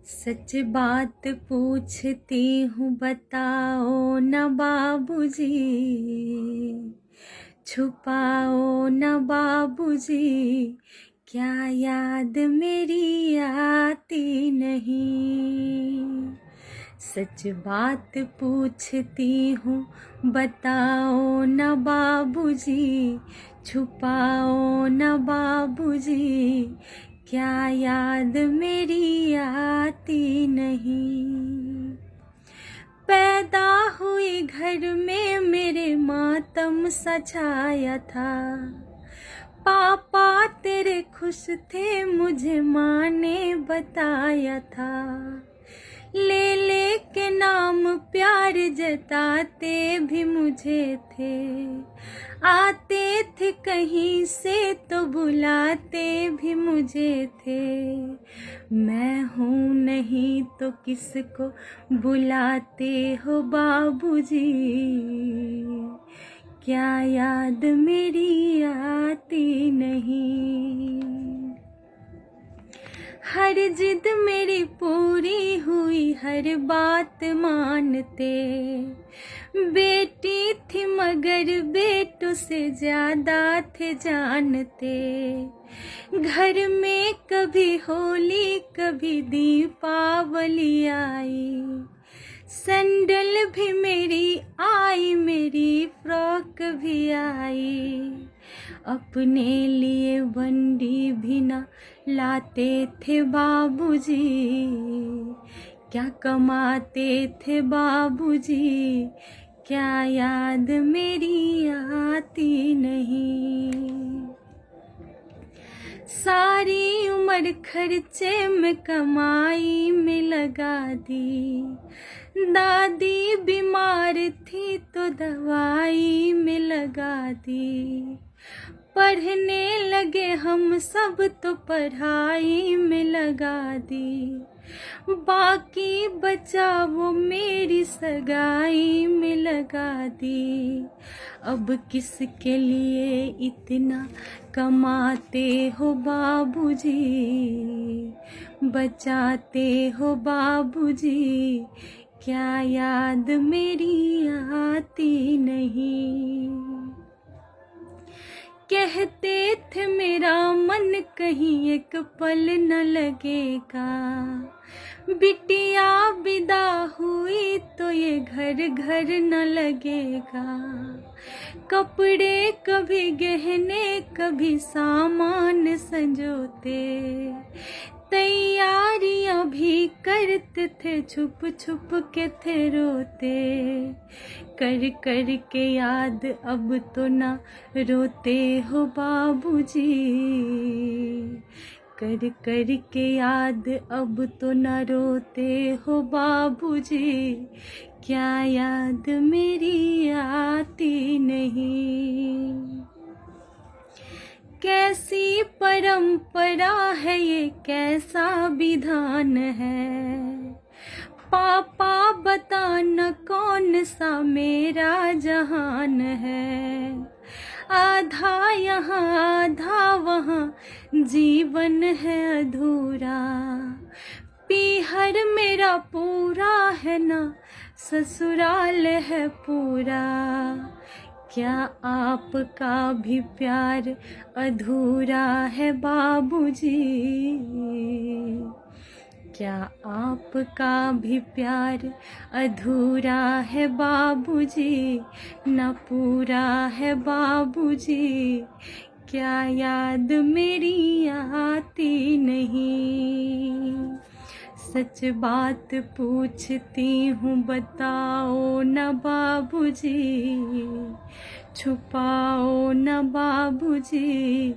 सच बात पूछती हूँ बताओ न बाबूजी, छुपाओ न बाबूजी, क्या याद मेरी आती नहीं। सच बात पूछती हूँ बताओ न बाबूजी, छुपाओ न बाबूजी, क्या याद मेरी आती नहीं। पैदा हुई घर में मेरे मातम सा छाया था, पापा तेरे खुश थे मुझे माँ ने बताया था। ले ले के नाम प्यार जताते भी मुझे थे, आते थे कहीं से तो बुलाते भी मुझे थे। मैं हूँ नहीं तो किसको बुलाते हो बाबूजी, क्या याद मेरी आती नहीं। हर जिद मेरी पूरी हुई हर बात मानते, बेटी थी मगर बेटों से ज्यादा थे जानते। घर में कभी होली कभी दीपावली आई, सैंडल भी मेरी आई मेरी फ्रॉक भी आई। अपने लिए बंडी भी ना लाते थे बाबूजी, क्या कमाते थे बाबूजी, क्या याद मेरी आती नहीं। सारी उम्र खर्चे में कमाई में लगा दी, दादी बीमार थी तो दवाई में लगा दी। पढ़ने लगे हम सब तो पढ़ाई में लगा दी, बाकी बचा वो मेरी सगाई में लगा दी। अब किसके लिए इतना कमाते हो बाबूजी, बचाते हो बाबूजी, क्या याद मेरी आती नहीं। कहते थे मेरा मन कहीं एक पल न लगेगा, बिटिया विदा हुई तो ये घर घर न लगेगा। कपड़े कभी गहने कभी सामान संजोते, तैयारियां भी करते थे छुप छुप के थे रोते। कर कर के याद अब तो ना रोते हो बाबूजी, कर कर के याद अब तो ना रोते हो बाबूजी, क्या याद मेरी आती नहीं। कैसी परंपरा है ये कैसा विधान है, पापा बताना कौन सा मेरा जहान है। आधा यहाँ आधा वहाँ जीवन है अधूरा, पीहर मेरा पूरा है ना ससुराल है पूरा। क्या आपका भी प्यार अधूरा है बाबूजी, क्या आपका भी प्यार अधूरा है बाबूजी, न पूरा है बाबूजी, क्या याद मेरी आती नहीं। सच बात पूछती हूँ बताओ न बाबूजी, छुपाओ न बाबूजी,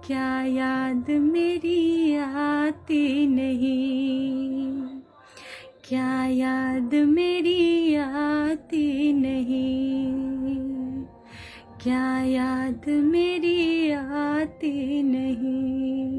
क्या याद मेरी आती नहीं, क्या याद मेरी आती नहीं, क्या याद मेरी आती नहीं।